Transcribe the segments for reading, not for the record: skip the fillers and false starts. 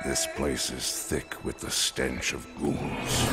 This place is thick with the stench of ghouls.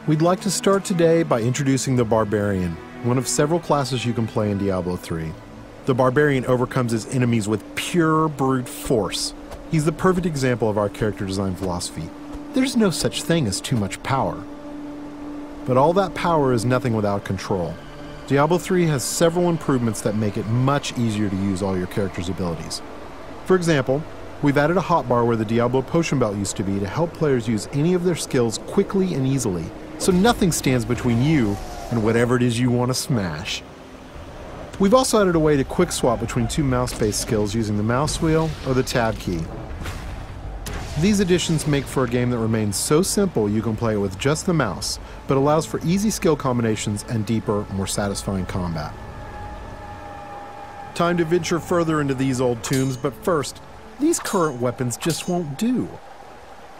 We'd like to start today by introducing the Barbarian, one of several classes you can play in Diablo 3. The Barbarian overcomes his enemies with pure brute force. He's the perfect example of our character design philosophy. There's no such thing as too much power. But all that power is nothing without control. Diablo 3 has several improvements that make it much easier to use all your character's abilities. For example, we've added a hotbar where the Diablo potion belt used to be to help players use any of their skills quickly and easily, so nothing stands between you and whatever it is you want to smash. We've also added a way to quick swap between two mouse-based skills using the mouse wheel or the tab key. These additions make for a game that remains so simple you can play it with just the mouse, but allows for easy skill combinations and deeper, more satisfying combat. Time to venture further into these old tombs, but first, these current weapons just won't do.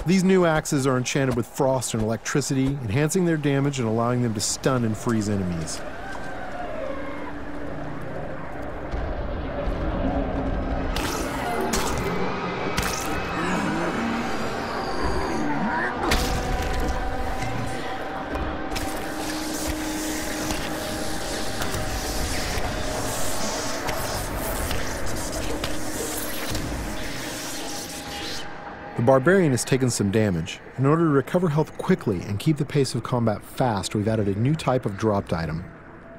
These new axes are enchanted with frost and electricity, enhancing their damage and allowing them to stun and freeze enemies. The Barbarian has taken some damage. In order to recover health quickly and keep the pace of combat fast, we've added a new type of dropped item.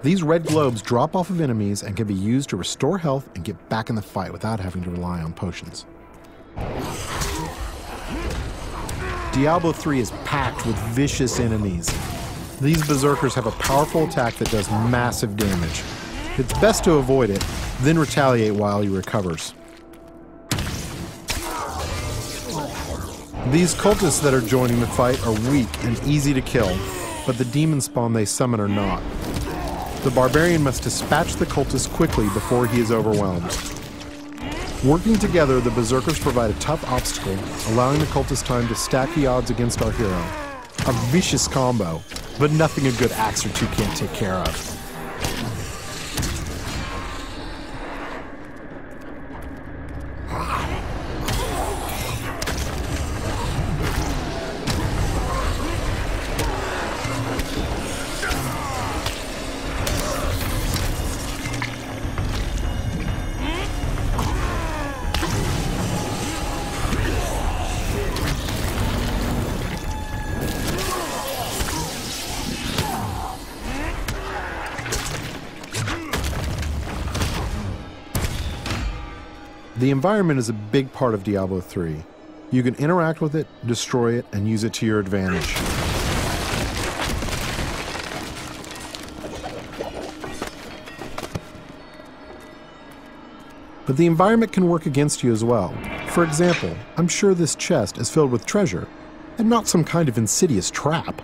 These red globes drop off of enemies and can be used to restore health and get back in the fight without having to rely on potions. Diablo 3 is packed with vicious enemies. These berserkers have a powerful attack that does massive damage. It's best to avoid it, then retaliate while he recovers. These cultists that are joining the fight are weak and easy to kill, but the demon spawn they summon are not. The Barbarian must dispatch the cultists quickly before he is overwhelmed. Working together, the berserkers provide a tough obstacle, allowing the cultists time to stack the odds against our hero. A vicious combo, but nothing a good axe or two can't take care of. The environment is a big part of Diablo 3. You can interact with it, destroy it, and use it to your advantage. But the environment can work against you as well. For example, I'm sure this chest is filled with treasure, and not some kind of insidious trap.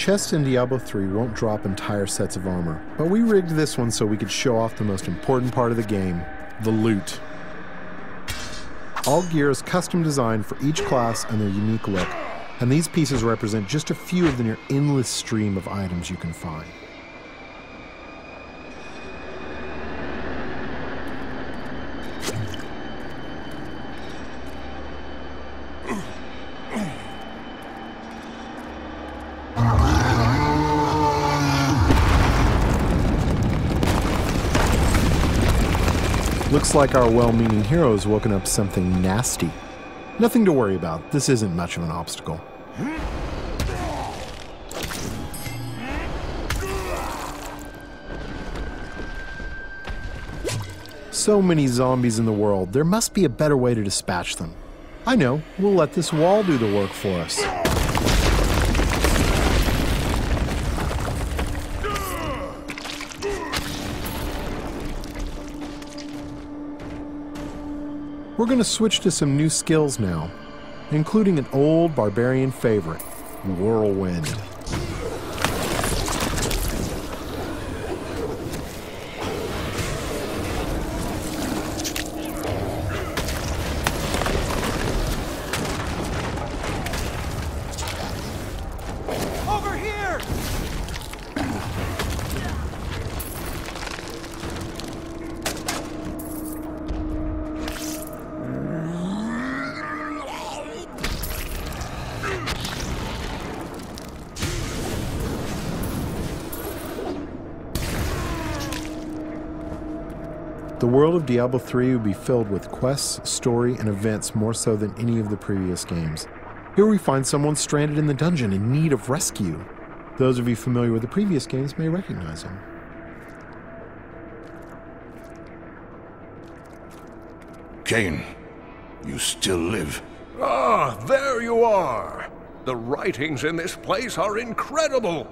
chests in Diablo 3 won't drop entire sets of armor, but we rigged this one so we could show off the most important part of the game, the loot. All gear is custom designed for each class and their unique look, and these pieces represent just a few of the near endless stream of items you can find. Looks like our well-meaning hero has woken up something nasty. Nothing to worry about. This isn't much of an obstacle. So many zombies in the world, there must be a better way to dispatch them. I know, we'll let this wall do the work for us. We're going to switch to some new skills now, including an old barbarian favorite, Whirlwind. Over here! The world of Diablo 3 would be filled with quests, story, and events more so than any of the previous games. Here we find someone stranded in the dungeon in need of rescue. Those of you familiar with the previous games may recognize him. Cain, you still live. Ah, there you are. The writings in this place are incredible.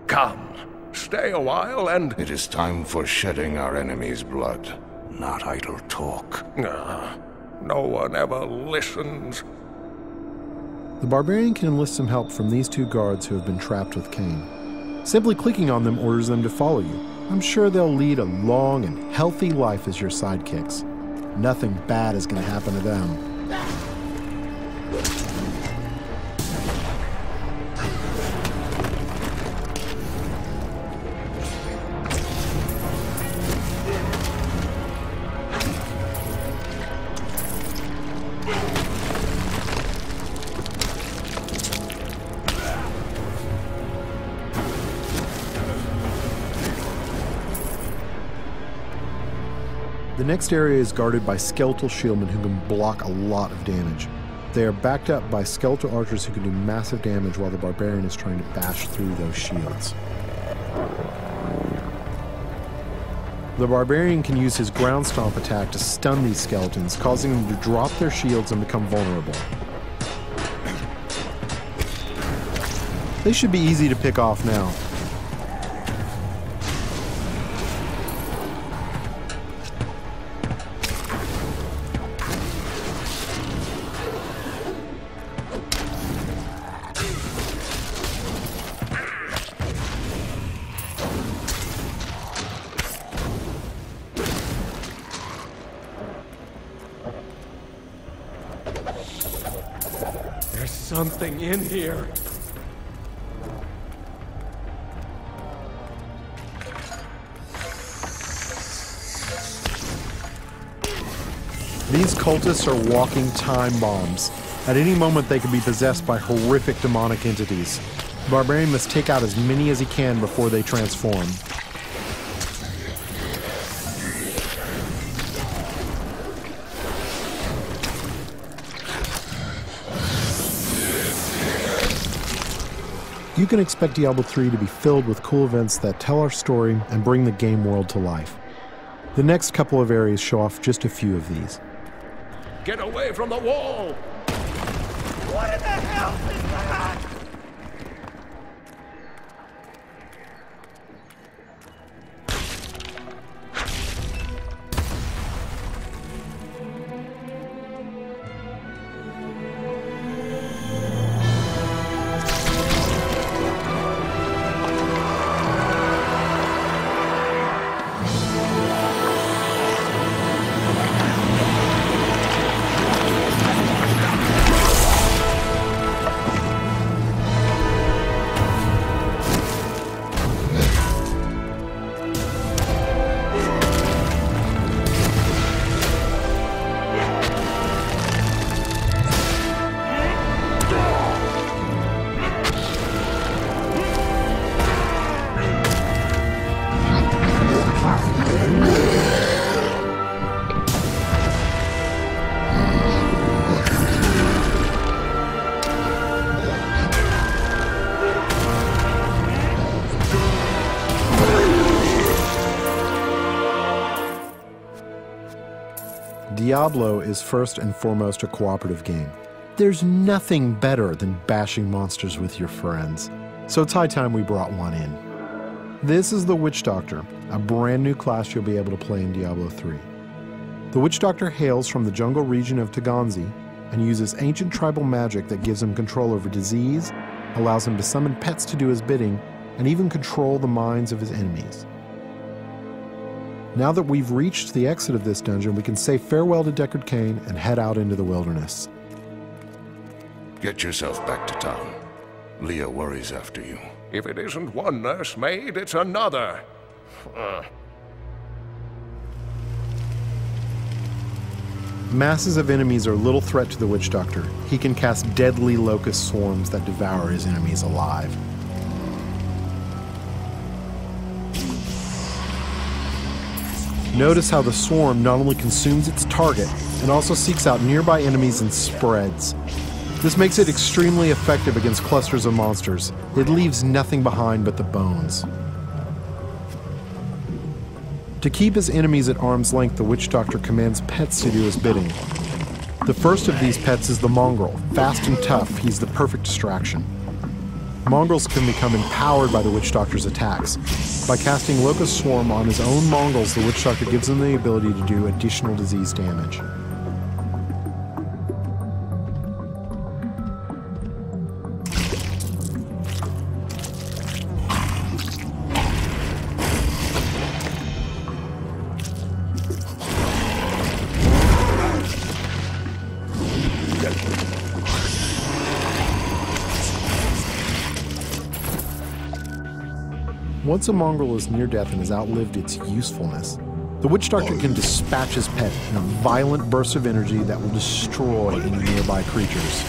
Come, stay a while and... It is time for shedding our enemy's blood, not idle talk. No one ever listens. The barbarian can enlist some help from these two guards who have been trapped with Cain. Simply clicking on them orders them to follow you. I'm sure they'll lead a long and healthy life as your sidekicks. Nothing bad is going to happen to them. The next area is guarded by skeletal shieldmen who can block a lot of damage. They are backed up by skeletal archers who can do massive damage while the barbarian is trying to bash through those shields. The barbarian can use his ground stomp attack to stun these skeletons, causing them to drop their shields and become vulnerable. They should be easy to pick off now. There's something in here. These cultists are walking time bombs. At any moment they can be possessed by horrific demonic entities. The barbarian must take out as many as he can before they transform. You can expect Diablo 3 to be filled with cool events that tell our story and bring the game world to life. The next couple of areas show off just a few of these. Get away from the wall! What in the hell is that? Diablo is first and foremost a cooperative game. There's nothing better than bashing monsters with your friends, so it's high time we brought one in. This is the Witch Doctor, a brand new class you'll be able to play in Diablo 3. The Witch Doctor hails from the jungle region of Taganzi and uses ancient tribal magic that gives him control over disease, allows him to summon pets to do his bidding, and even control the minds of his enemies. Now that we've reached the exit of this dungeon, we can say farewell to Deckard Cain and head out into the wilderness. Get yourself back to town. Leah worries after you. If it isn't one nursemaid, it's another. Masses of enemies are little threat to the Witch Doctor. He can cast deadly locust swarms that devour his enemies alive. Notice how the swarm not only consumes its target, it also seeks out nearby enemies and spreads. This makes it extremely effective against clusters of monsters. It leaves nothing behind but the bones. To keep his enemies at arm's length, the Witch Doctor commands pets to do his bidding. The first of these pets is the mongrel. Fast and tough, he's the perfect distraction. Mongrels can become empowered by the Witch Doctor's attacks. By casting Locust Swarm on his own mongrels, the Witch Doctor gives them the ability to do additional disease damage. Once a mongrel is near death and has outlived its usefulness, the Witch Doctor can dispatch his pet in a violent burst of energy that will destroy any nearby creatures.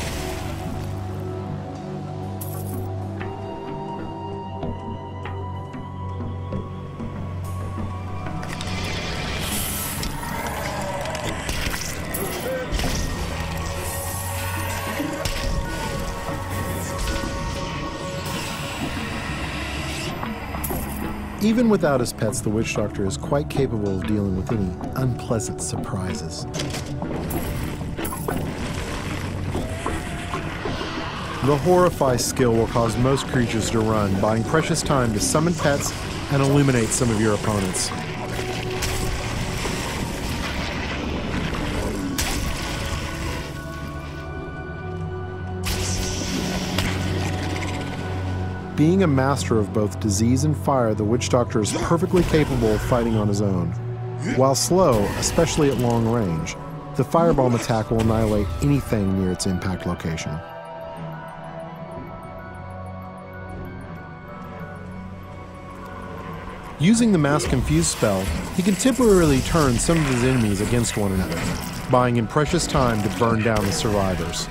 Even without his pets, the Witch Doctor is quite capable of dealing with any unpleasant surprises. The Horrify skill will cause most creatures to run, buying precious time to summon pets and illuminate some of your opponents. Being a master of both disease and fire, the Witch Doctor is perfectly capable of fighting on his own. While slow, especially at long range, the firebomb attack will annihilate anything near its impact location. Using the Mass Confuse spell, he can temporarily turn some of his enemies against one another, buying him precious time to burn down the survivors.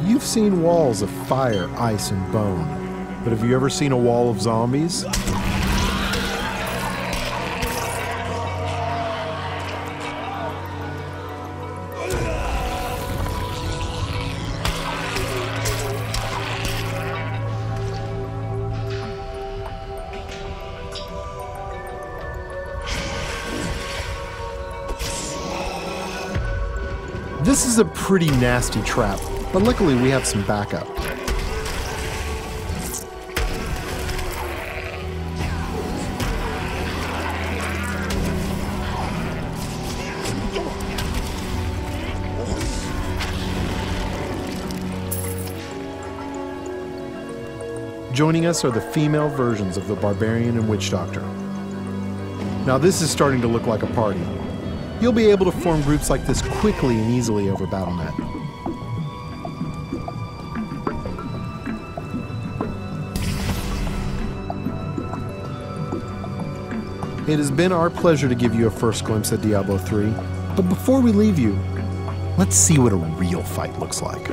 You've seen walls of fire, ice, and bone, but have you ever seen a wall of zombies? This is a pretty nasty trap, but luckily we have some backup. Joining us are the female versions of the Barbarian and Witch Doctor. Now this is starting to look like a party. You'll be able to form groups like this quickly and easily over Battle.net. It has been our pleasure to give you a first glimpse at Diablo 3, but before we leave you, let's see what a real fight looks like.